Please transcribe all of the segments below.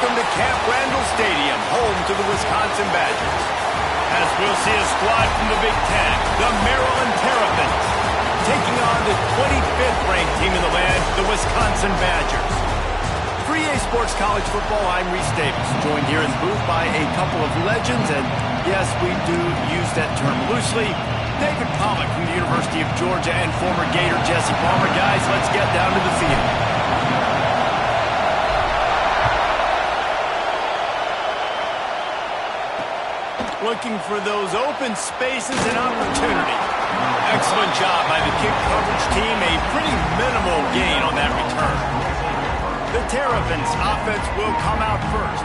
welcome to Camp Randall Stadium, home to the Wisconsin Badgers. As we'll see a squad from the Big Ten, the Maryland Terrapins, taking on the 25th ranked team in the land, the Wisconsin Badgers. For EA Sports College Football, I'm Reese Davis, joined here in the booth by a couple of legends, and yes, we do use that term loosely. David Pollock from the University of Georgia and former Gator Jesse Palmer. Guys, let's get down to the field. Looking for those open spaces and opportunity. Excellent job by the kick coverage team. A pretty minimal gain on that return. The Terrapins offense will come out first.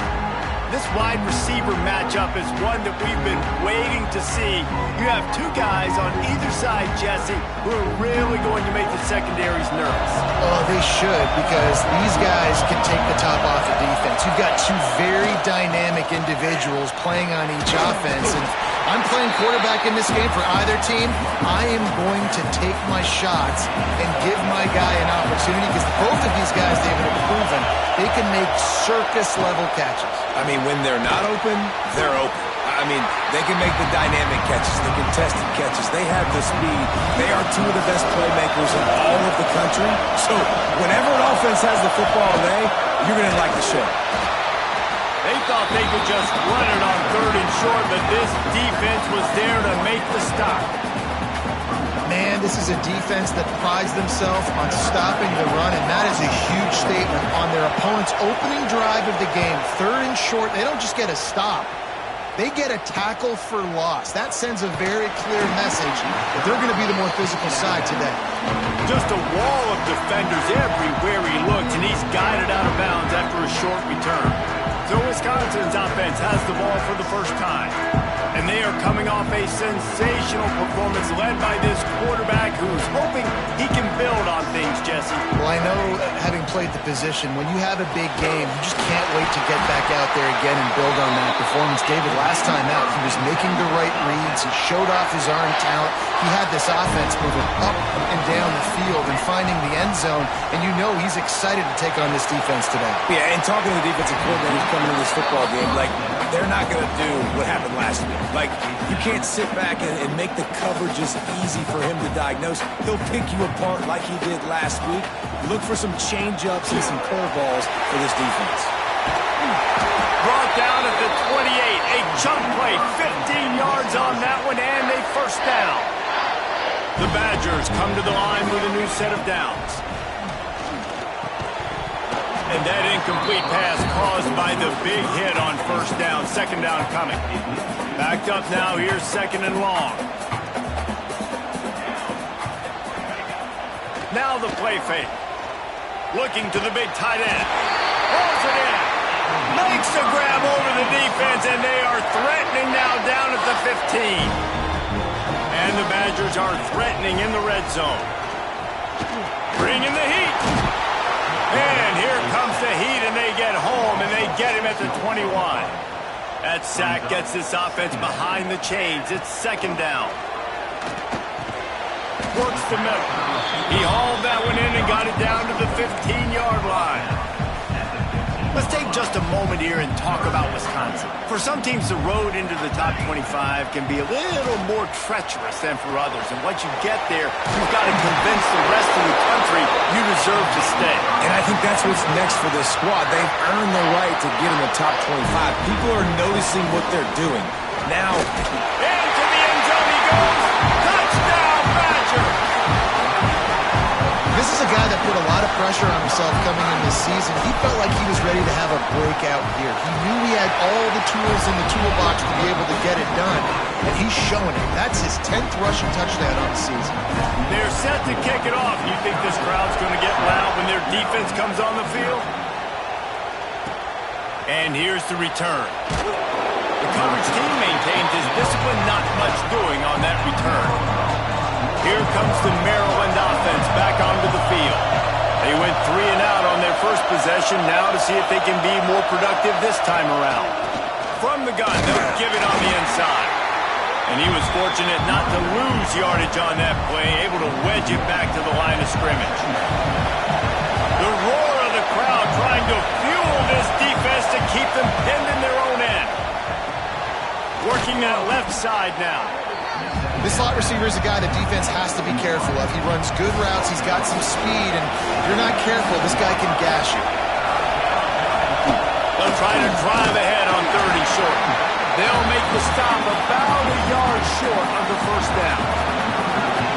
This wide receiver matchup is one that we've been waiting to see. You have two guys on either side, Jesse, who are really going to make the secondaries nervous. Oh, they should, because these guys can take the top off the defense. You've got two very dynamic individuals playing on each offense, and I'm playing quarterback in this game for either team. I am going to take my shots and give my guy an opportunity, because both of these guys, they've been proven they can make circus-level catches. I mean, when they're not open, they're open. I mean, they can make the dynamic catches, the contested catches. They have the speed. They are two of the best playmakers in all of the country. So whenever an offense has the football today, you're going to like the show. They thought they could just run it on 3rd and short, but this defense was there to make the stop. Man, this is a defense that prides themselves on stopping the run, and that is a huge statement on their opponent's opening drive of the game. 3rd and short, they don't just get a stop. They get a tackle for loss. That sends a very clear message that they're going to be the more physical side today. Just a wall of defenders everywhere he looks, and he's guided out of bounds after a short return. So Wisconsin's offense has the ball for the first time. And they are coming off a sensational performance led by this quarterback who's hoping he can build on things, Jesse. Well, I know, having played the position, when you have a big game, you just can't wait to get back out there again and build on that performance. David, last time out, he was making the right reads. He showed off his arm talent. He had this offense moving up and down the field and finding the end zone. And you know he's excited to take on this defense today. Yeah, and talking to the defensive coordinator who's coming to this football game, like, they're not going to do what happened last week. Like, you can't sit back and make the coverages easy for him to diagnose. He'll pick you apart like he did last week. Look for some change-ups and some curveballs for this defense. Brought down at the 28. A chunk play, 15 yards on that one, and a first down. The Badgers come to the line with a new set of downs. And that incomplete pass caused by the big hit on first down. 2nd down coming. Backed up now. Here's 2nd and long. Now the play fake. Looking to the big tight end. Pulls it in. Makes the grab over the defense, and they are threatening now down at the 15. And the Badgers are threatening in the red zone. Bringing the heat. And here comes the heat, and they get home, and they get him at the 21. That sack gets this offense behind the chains. It's 2nd down. Works the middle. He hauled that one in and got it down to the 15-yard line. Let's take just a moment here and talk about Wisconsin. For some teams, the road into the top 25 can be a little more treacherous than for others. And once you get there, you've got to convince the rest of the country you deserve to stay. And I think that's what's next for this squad. They've earned the right to get in the top 25. People are noticing what they're doing. Now, into the end zone he goes. Touchdown, Badger! This is a guy that put a lot of pressure on himself coming in this season. He felt like he was ready to have a breakout year. He knew he had all the tools in the toolbox to be able to get it done, and he's showing it. That's his 10th rushing touchdown on the season. They're set to kick it off. You think this crowd's going to get loud when their defense comes on the field? And here's the return. The coverage team maintains his discipline, not much doing on that return. Here comes the Maryland offense back onto the field. They went 3 and out on their first possession, now to see if they can be more productive this time around. From the gun, they'll give it on the inside. And he was fortunate not to lose yardage on that play, able to wedge it back to the line of scrimmage. The roar of the crowd trying to fuel Fool this defense to keep them pinned in their own end. Working that left side now. This slot receiver is a guy the defense has to be careful of. He runs good routes, he's got some speed, and if you're not careful, this guy can gash you. They'll try to drive ahead on 3rd and short. They'll make the stop about a yard short of the first down.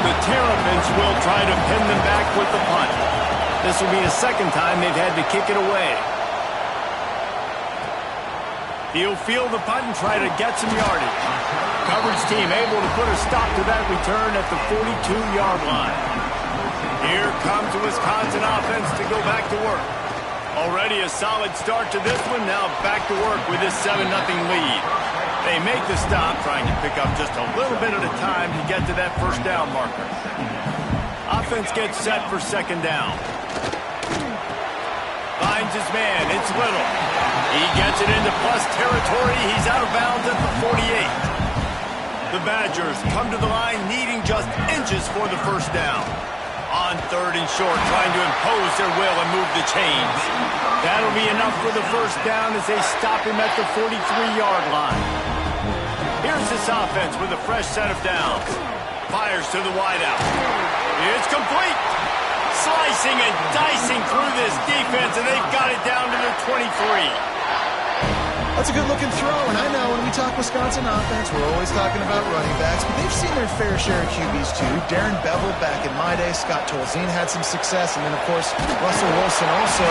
The Terrapins will try to pin them back with the punt. This will be the second time they've had to kick it away. He'll field the punt and try to get some yardage. Coverage team able to put a stop to that return at the 42-yard line. Here comes the Wisconsin offense to go back to work. Already a solid start to this one. Now back to work with this 7-0 lead. They make the stop, trying to pick up just a little bit at a time to get to that first down marker. Offense gets set for 2nd down. Finds his man. It's Little. He gets it into plus territory. He's out of bounds at the 48. The Badgers come to the line needing just inches for the first down. On 3rd and short, trying to impose their will and move the chains. That'll be enough for the first down as they stop him at the 43-yard line. Here's this offense with a fresh set of downs. Fires to the wideout. It's complete. Slicing and dicing through this defense, and they've got it down to the 23. That's a good-looking throw, and I know when we talk Wisconsin offense, we're always talking about running backs, but they've seen their fair share of QBs too. Darren Bevel back in my day, Scott Tolzien had some success, and then, of course, Russell Wilson also.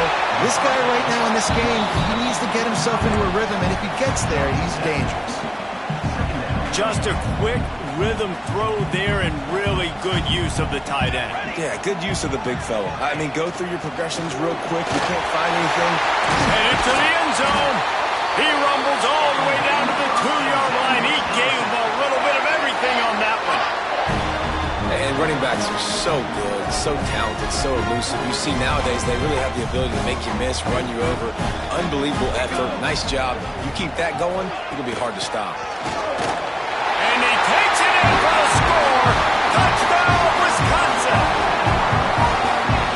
This guy right now in this game, he needs to get himself into a rhythm, and if he gets there, he's dangerous. Just a quick rhythm throw there and really good use of the tight end. Yeah, good use of the big fella. I mean, go through your progressions real quick. You can't find anything. Headed to the end zone. He rumbles all the way down to the 2-yard line. He gave a little bit of everything on that one. And running backs are so good, so talented, so elusive. You see nowadays they really have the ability to make you miss, run you over. Unbelievable effort. Nice job. You keep that going, it'll be hard to stop. And he takes it in for the score. Touchdown, Wisconsin.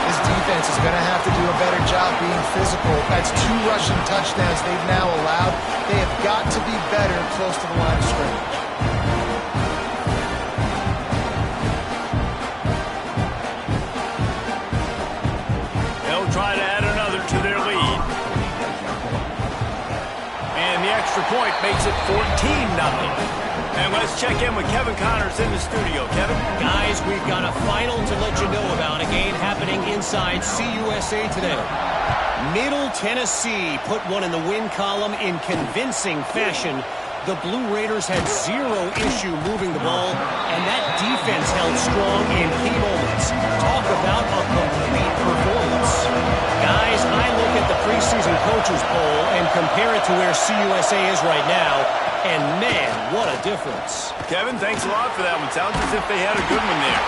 This defense is going to have to do a better job being physical. That's 2 rushing touchdowns they've now allowed. They have got to be better close to the line of scrimmage. They'll try to add another to their lead. And the extra point makes it 14-0. And let's check in with Kevin Connors in the studio. Kevin? Guys, we've got a final to let you know about, a game happening inside CUSA today. Middle Tennessee put one in the win column in convincing fashion. The Blue Raiders had 0 issue moving the ball, and that defense held strong in key moments. Talk about a complete performance. Guys, I look at the preseason coaches poll and compare it to where CUSA is right now, and man, what a difference. Kevin, thanks a lot for that one. Sounds as if they had a good one there.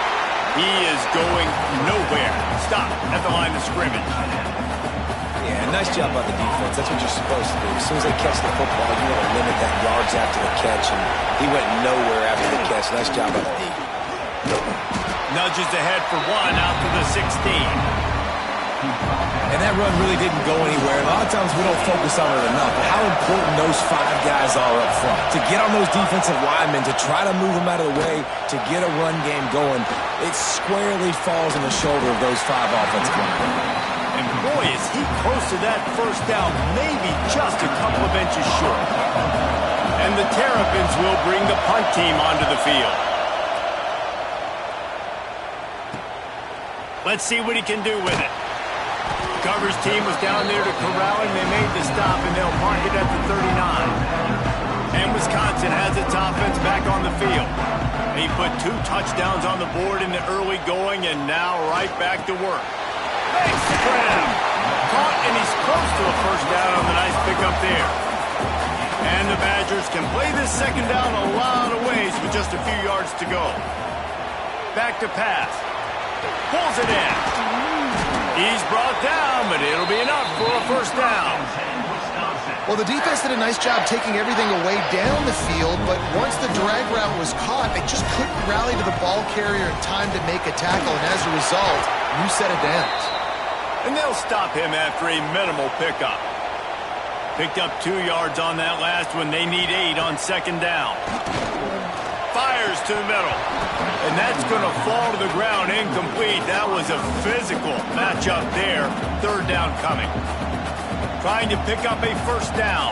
He is going nowhere. Stop at the line of scrimmage. Yeah, nice job by the defense. That's what you're supposed to do. As soon as they catch the football, you want to limit that yards after the catch, and he went nowhere after the catch. Nice job by the D. Nudges ahead for 1 out to the 16. And that run really didn't go anywhere. A lot of times we don't focus on it enough, but how important those 5 guys are up front. To get on those defensive linemen, to try to move them out of the way, to get a run game going, it squarely falls on the shoulder of those 5 offensive linemen. And boy, is he close to that first down, maybe just a couple of inches short. And the Terrapins will bring the punt team onto the field. Let's see what he can do with it. The coverage team was down there to corral him. They made the stop, and they'll park it at the 39. And Wisconsin has its offense back on the field. He put 2 touchdowns on the board in the early going, and now right back to work. Makes the grab. Caught, and he's close to a first down on the nice pickup there. And the Badgers can play this second down a lot of ways with just a few yards to go. Back to pass. Pulls it in. He's brought down, but it'll be enough for a first down. Well, the defense did a nice job taking everything away down the field, but once the drag route was caught, they just couldn't rally to the ball carrier in time to make a tackle, and as a result, new set of downs. And they'll stop him after a minimal pickup. Picked up 2 yards on that last one. They need 8 on second down. Fires to the middle. And that's going to fall to the ground incomplete. That was a physical matchup there. Third down coming. Trying to pick up a first down.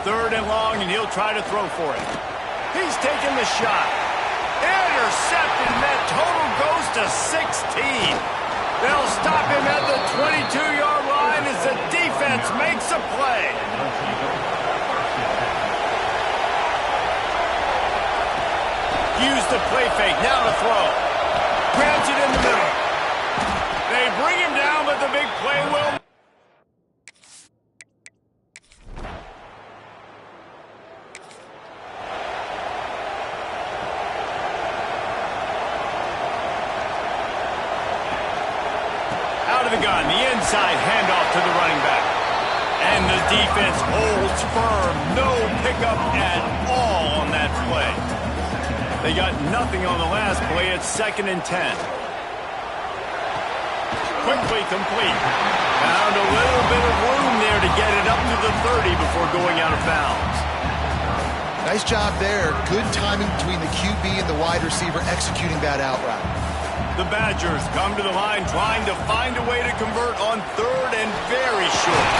Third and long, and he'll try to throw for it. He's taking the shot. Intercepted, and that total goes to 16. They'll stop him at the 22-yard line as the defense makes a play. Use the play fake, now to throw. Grabs it in the middle. They bring him down, but the big play will... Out of the gun, the inside handoff to the running back. And the defense holds firm. No pickup at all on that play. They got nothing on the last play. It's 2nd and 10. Quickly complete. Found a little bit of room there to get it up to the 30 before going out of bounds. Nice job there. Good timing between the QB and the wide receiver executing that out route. The Badgers come to the line trying to find a way to convert on third and very short.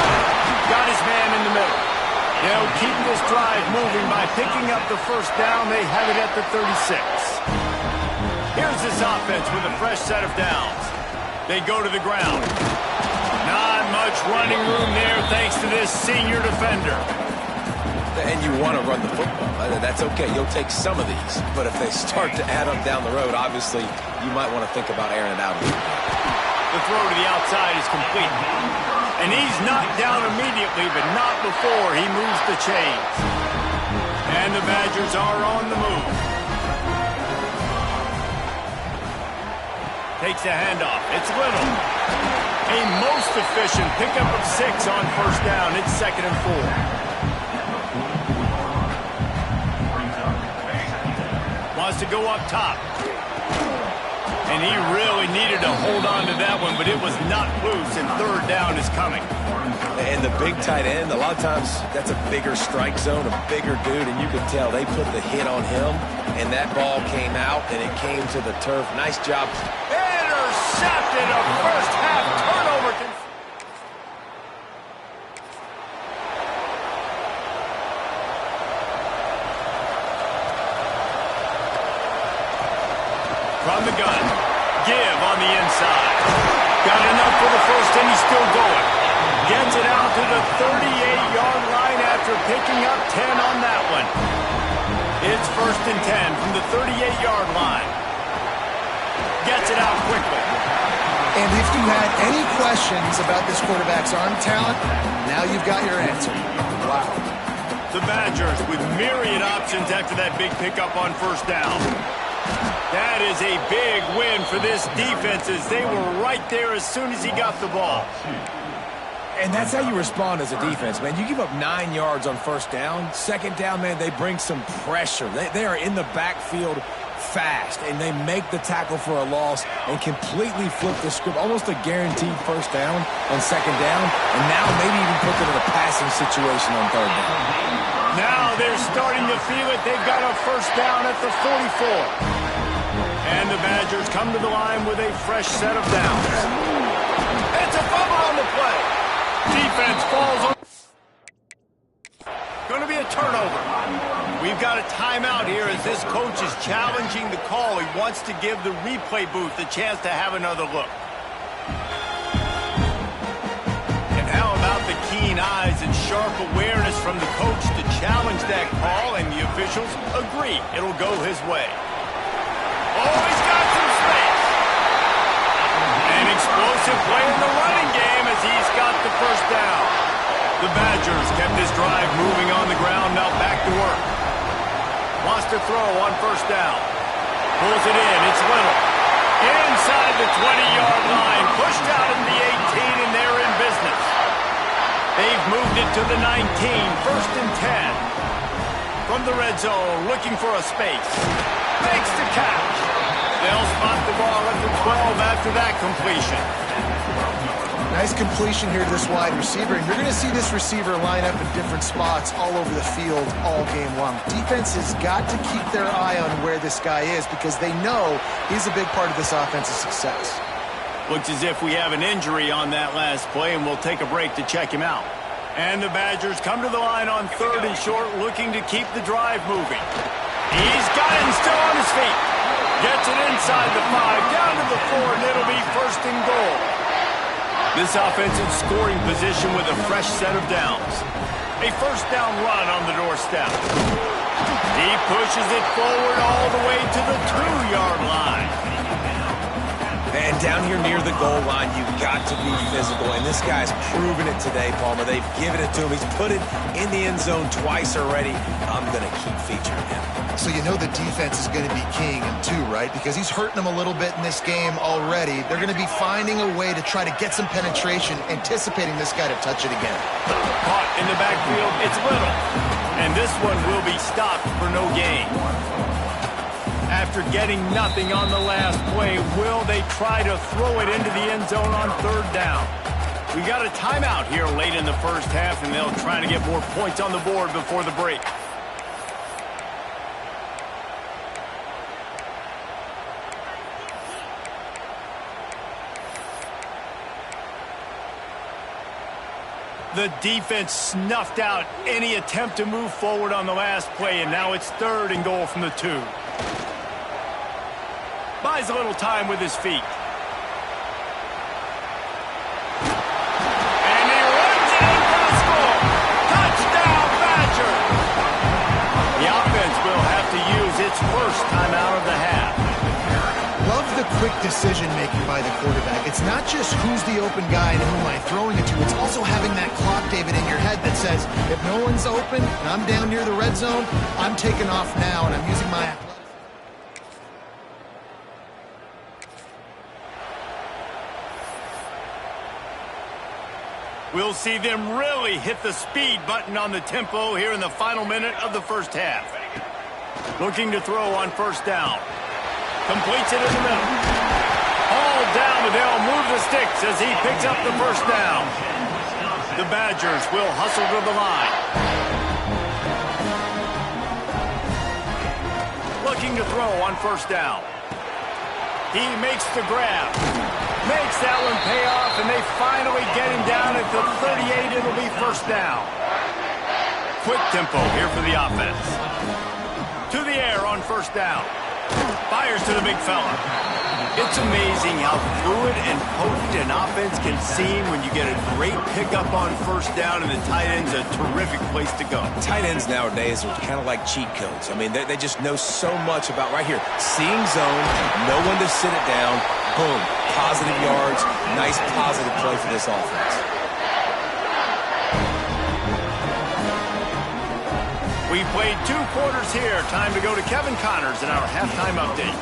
Got his man in the middle. They'll keep this drive moving by picking up the first down. They have it at the 36. Here's this offense with a fresh set of downs. They go to the ground. Not much running room there thanks to this senior defender. And you want to run the football. That's okay. You'll take some of these. But if they start to add up down the road, obviously, you might want to think about airing it out a little bit. The throw to the outside is complete. And he's knocked down immediately, but not before he moves the chains. And the Badgers are on the move. Takes a handoff. It's Little. A most efficient pickup of 6 on first down. It's 2nd and 4. Wants to go up top. And he really needed to hold on to that one, but it was not loose, and third down is coming. And the big tight end, a lot of times that's a bigger strike zone, a bigger dude, and you could tell they put the hit on him, and that ball came out, and it came to the turf. Nice job. Intercepted, a first half turnover. From the gun. Give on the inside. Got enough for the first, and he's still going. Gets it out to the 38-yard line after picking up 10 on that one. It's 1st and 10 from the 38-yard line. Gets it out quickly. And if you had any questions about this quarterback's arm talent, now you've got your answer. Wow. The Badgers with myriad options after that big pickup on first down. That is a big win for this defense as they were right there as soon as he got the ball. And that's how you respond as a defense, man. You give up 9 yards on first down. Second down, man, they bring some pressure. They are in the backfield fast, and they make the tackle for a loss and completely flip the script. Almost a guaranteed first down on second down, and now maybe even put them in a passing situation on third down. Now they're starting to feel it. They've got a first down at the 44. And the Badgers come to the line with a fresh set of downs. It's a fumble on the play. Defense falls on. Going to be a turnover. We've got a timeout here as this coach is challenging the call. He wants to give the replay booth a chance to have another look. And how about the keen eyes and sharp awareness from the coach to challenge that call, and the officials agree it'll go his way. Oh, he's got some space. An explosive play in the running game as he's got the first down. The Badgers kept this drive moving on the ground, now back to work. Wants to throw on first down. Pulls it in, it's Little. Inside the 20-yard line, pushed out in the 18, and they're in business. They've moved it to the 19, 1st and 10. From the red zone, looking for a space. Makes the catch. They'll spot the ball at the 12 after that completion. Nice completion here to this wide receiver, and you're going to see this receiver line up in different spots all over the field all game long. Defense has got to keep their eye on where this guy is because they know he's a big part of this offense's success. Looks as if we have an injury on that last play, and we'll take a break to check him out. And the Badgers come to the line on 3rd and short, looking to keep the drive moving. He's got it and still on his feet. Gets it inside the 5, down to the 4, and it'll be 1st and goal. This offensive scoring position with a fresh set of downs. A 1st down run on the doorstep. He pushes it forward all the way to the 2-yard line. And down here near the goal line, you've got to be physical. And this guy's proven it today, Palmer. They've given it to him. He's put it in the end zone twice already. I'm going to keep featuring him. So you know the defense is going to be keying him too, right? Because he's hurting them a little bit in this game already. They're going to be finding a way to try to get some penetration, anticipating this guy to touch it again. Caught in the backfield, it's Little. And this one will be stopped for no gain. After getting nothing on the last play, will they try to throw it into the end zone on 3rd down? We got a timeout here late in the first half, and they'll try to get more points on the board before the break. The defense snuffed out any attempt to move forward on the last play, and now it's 3rd and goal from the 2. Buys a little time with his feet. And he runs it in for the score. Touchdown, Badger! The offense will have to use its 1st timeout of the half. Love the quick decision-making by the quarterback. It's not just who's the open guy and who am I throwing it to. It's also having that clock, David, in your head that says, if no one's open and I'm down near the red zone, I'm taking off now and I'm using my athletic. We'll see them really hit the speed button on the tempo here in the final minute of the first half. Looking to throw on 1st down. Completes it in the middle. All down, but they'll move the sticks as he picks up the 1st down. The Badgers will hustle to the line. Looking to throw on 1st down. He makes the grab. Makes that one pay off, and they finally get him down at the 38. It'll be 1st down. Quick tempo here for the offense. To the air on 1st down. Fires to the big fella. It's amazing how fluid and potent an offense can seem when you get a great pickup on 1st down, and the tight end's a terrific place to go. Tight ends nowadays are kind of like cheat codes. I mean, they just know so much about right here. Seeing zone, know when to sit it down, boom, positive yards, nice positive play for this offense. We played 2 quarters here. Time to go to Kevin Connors in our halftime update.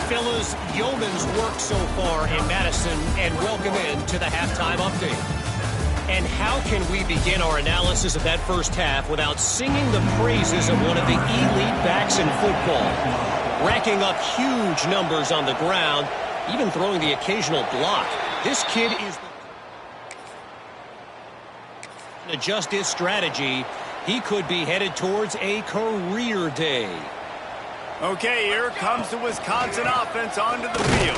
Fellas, yeoman's work so far in Madison, and welcome in to the halftime update. And how can we begin our analysis of that first half without singing the praises of one of the elite backs in football? Racking up huge numbers on the ground, even throwing the occasional block. This kid is adjust his strategy. He could be headed towards a career day. Okay, here comes the Wisconsin offense onto the field.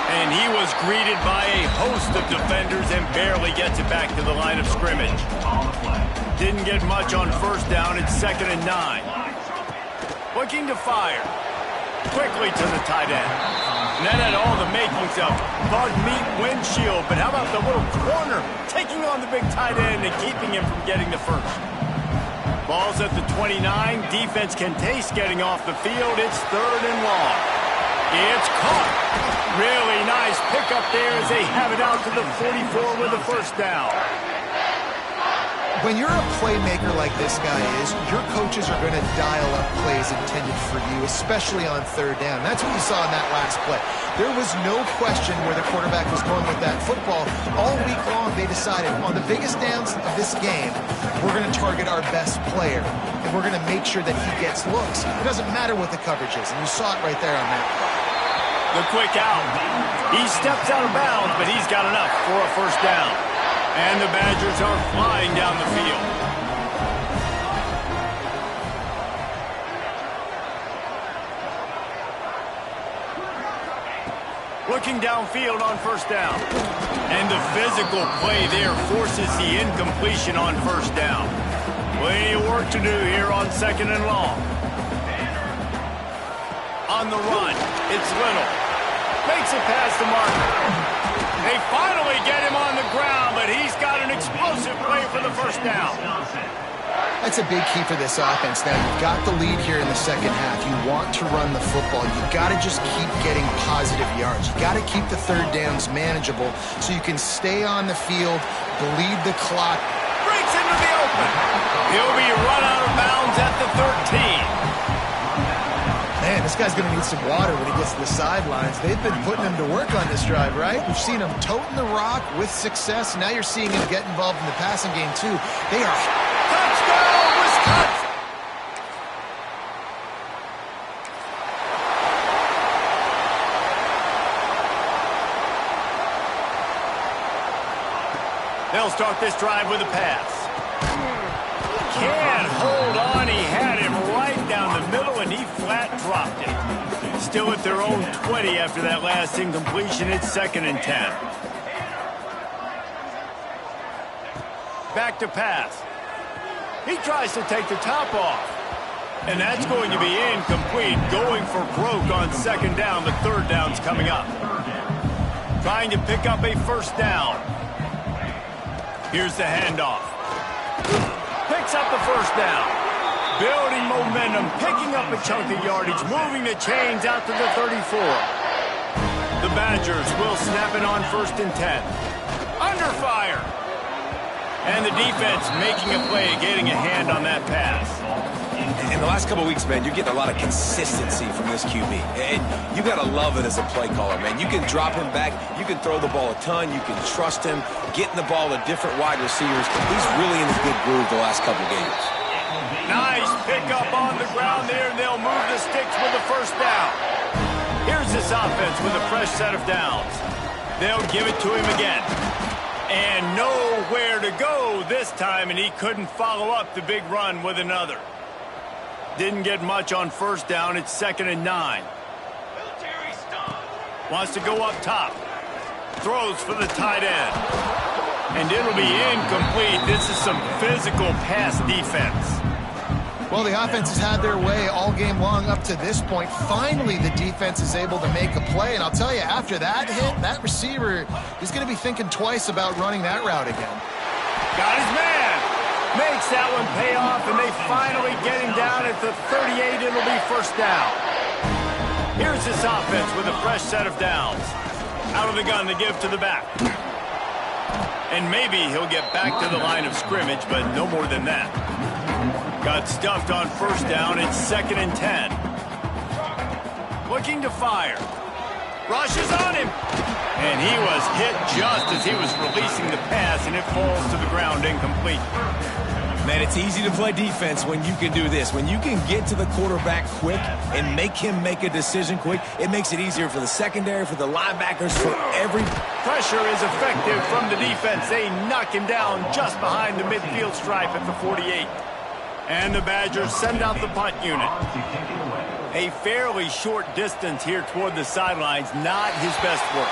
And he was greeted by a host of defenders and barely gets it back to the line of scrimmage. Didn't get much on 1st down. It's 2nd and 9. Looking to fire. Quickly to the tight end. And that had all the makings of bug meat windshield. But how about the little corner taking on the big tight end and keeping him from getting the 1st? Ball's at the 29. Defense can taste getting off the field. It's 3rd and long. It's caught. Really nice pickup there as they have it out to the 44 with the 1st down. When you're a playmaker like this guy is, your coaches are going to dial up plays intended for you, especially on 3rd down. That's what you saw in that last play. There was no question where the quarterback was going with that football. All week long, they decided on the biggest downs of this game, we're going to target our best player, and we're going to make sure that he gets looks. It doesn't matter what the coverage is, and you saw it right there on that. The quick out. He steps out of bounds, but he's got enough for a first down. And the Badgers are flying down the field. Looking downfield on first down. And the physical play there forces the incompletion on first down. Plenty of work to do here on second and long. On the run, it's Little. Makes it past the marker. They finally get him on the ground, but he's got an explosive play for the first down. That's a big key for this offense. Now, you've got the lead here in the second half. You want to run the football. You've got to just keep getting positive yards. You've got to keep the third downs manageable so you can stay on the field, bleed the clock. Breaks into the open. He'll be run out of bounds at the 13. Man, this guy's going to need some water when he gets to the sidelines. They've been putting him to work on this drive, right? We've seen him toting the rock with success. Now you're seeing him get involved in the passing game, too. They are... Touchdown, Wisconsin! They'll start this drive with a pass. Can't hold on. He had him right down the middle, and he flat dropped it. Still at their own 20 after that last incompletion. It's 2nd and 10. Back to pass. He tries to take the top off. And that's going to be incomplete. Going for broke on second down. The third down's coming up. Trying to pick up a first down. Here's the handoff. Picks up the first down. Building momentum, picking up a chunk of yardage, moving the chains out to the 34. The Badgers will snap it on 1st and 10. Under fire. And the defense making a play, getting a hand on that pass. In the last couple of weeks, man, you're getting a lot of consistency from this QB. And you got to love it as a play caller, man. You can drop him back. You can throw the ball a ton. You can trust him. Getting the ball to different wide receivers. He's really in a good groove the last couple of games. Nice pickup on the ground there. They'll move the sticks with the first down. Here's this offense with a fresh set of downs. They'll give it to him again. And nowhere to go this time, and he couldn't follow up the big run with another. Didn't get much on first down. It's 2nd and 9. Wants to go up top. Throws for the tight end. And it'll be incomplete. This is some physical pass defense. Well, the offense has had their way all game long up to this point. Finally, the defense is able to make a play. And I'll tell you, after that hit, that receiver is going to be thinking twice about running that route again. Got his man. Makes that one pay off, and they finally get him down at the 38. It'll be first down. Here's this offense with a fresh set of downs. Out of the gun to give to the back. And maybe he'll get back to the line of scrimmage, but no more than that. Got stuffed on first down. It's 2nd and 10. Looking to fire. Rushes on him. And he was hit just as he was releasing the pass, and it falls to the ground incomplete. Man, it's easy to play defense when you can do this. When you can get to the quarterback quick and make him make a decision quick, it makes it easier for the secondary, for the linebackers, for every... Pressure is effective from the defense. They knock him down just behind the midfield stripe at the 48. And the Badgers send out the punt unit. A fairly short distance here toward the sidelines, not his best work.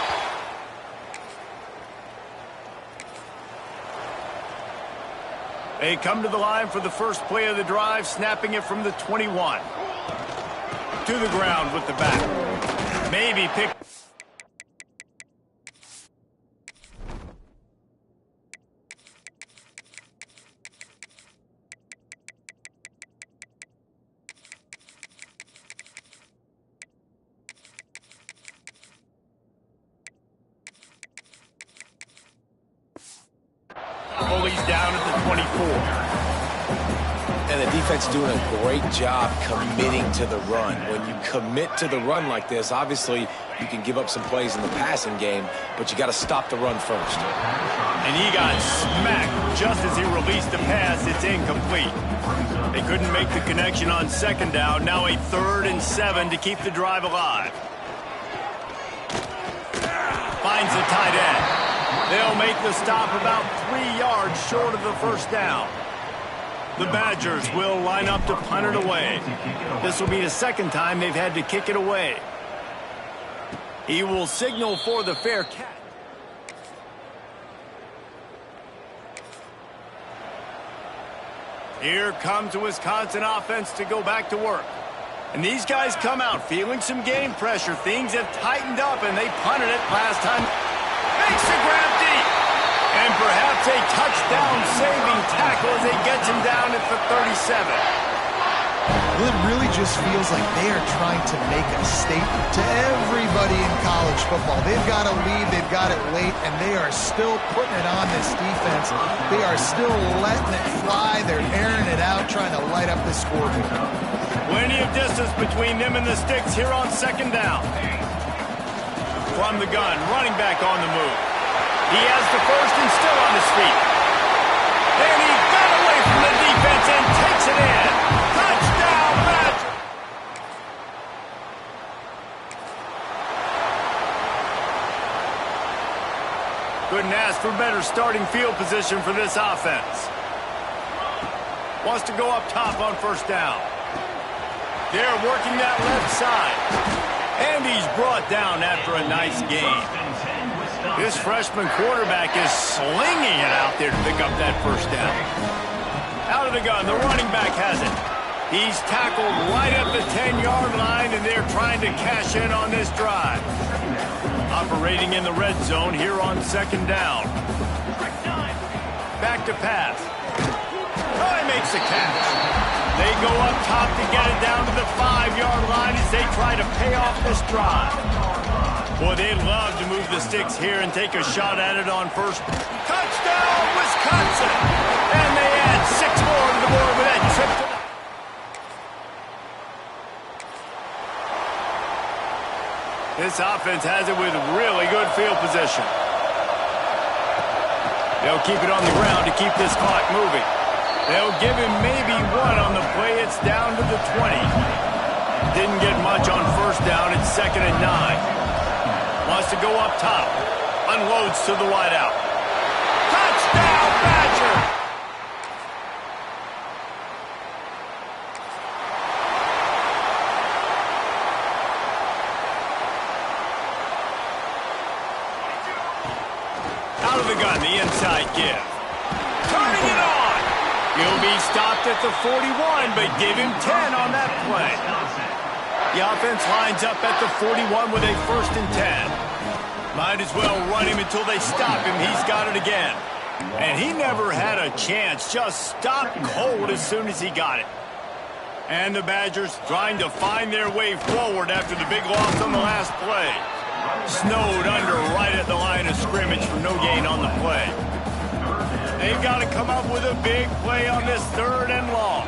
They come to the line for the first play of the drive, snapping it from the 21. To the ground with the back. Maybe pick... He's down at the 24. And the defense is doing a great job committing to the run. When you commit to the run like this, obviously you can give up some plays in the passing game, but you got to stop the run first. And he got smacked just as he released the pass. It's incomplete. They couldn't make the connection on second down. Now a 3rd and 7 to keep the drive alive. They'll make the stop about 3 yards short of the first down. The Badgers will line up to punt it away. This will be the second time they've had to kick it away. He will signal for the fair catch. Here comes the Wisconsin offense to go back to work. And these guys come out feeling some game pressure. Things have tightened up, and they punted it last time. Makes the grab deep. And perhaps a touchdown-saving tackle as he gets him down at the 37. Well, it really just feels like they are trying to make a statement to everybody in college football. They've got a lead, they've got it late, and they are still putting it on this defense. They are still letting it fly. They're airing it out, trying to light up the scoreboard. Plenty of distance between them and the sticks here on second down. From the gun, running back on the move. He has the first and still on his feet. And he got away from the defense and takes it in. Touchdown, Badger! Couldn't ask for better starting field position for this offense. Wants to go up top on first down. They're working that left side. And he's brought down after a nice gain. This freshman quarterback is slinging it out there to pick up that first down. Out of the gun, the running back has it. He's tackled right at the 10-yard line, and they're trying to cash in on this drive. Operating in the red zone here on second down. Back to pass. Oh, he makes the catch. They go up top to get it down to the 5-yard line as they try to pay off this drive. Boy, they'd love to move the sticks here and take a shot at it on first. Touchdown, Wisconsin! And they add 6 more to the board with that trip to the... This offense has it with really good field position. They'll keep it on the ground to keep this clock moving. They'll give him maybe one on the play. It's down to the 20. Didn't get much on first down. It's 2nd and 9. Wants to go up top. Unloads to the wideout. Touchdown, Badger! Out of the gun, the inside give. Turning it on! He'll be stopped at the 41, but give him 10 on that play. The offense lines up at the 41 with a 1st and 10. Might as well run him until they stop him. He's got it again. And he never had a chance. Just stopped cold as soon as he got it. And the Badgers trying to find their way forward after the big loss on the last play. Snowed under right at the line of scrimmage for no gain on the play. They've got to come up with a big play on this 3rd and long.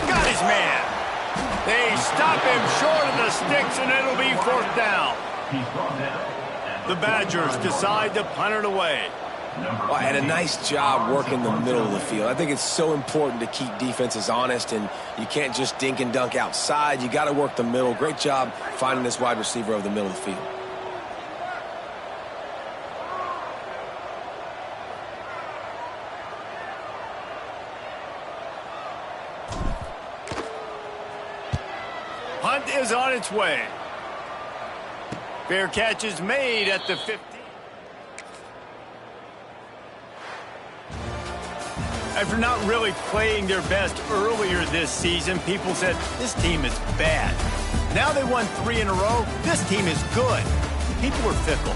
Got his man. They stop him short of the sticks, and it'll be 4th down. The Badgers decide to punt it away. Well, and a nice job working the middle of the field. I think it's so important to keep defenses honest, and you can't just dink and dunk outside. You got to work the middle. Great job finding this wide receiver over the middle of the field. Punt is on its way. Fair catch is made at the 15. After not really playing their best earlier this season, people said, this team is bad. Now they won 3 in a row. This team is good. People are fickle.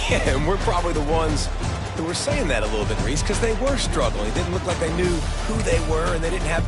Yeah, and we're probably the ones who were saying that a little bit, Reese, because they were struggling. It didn't look like they knew who they were, and they didn't have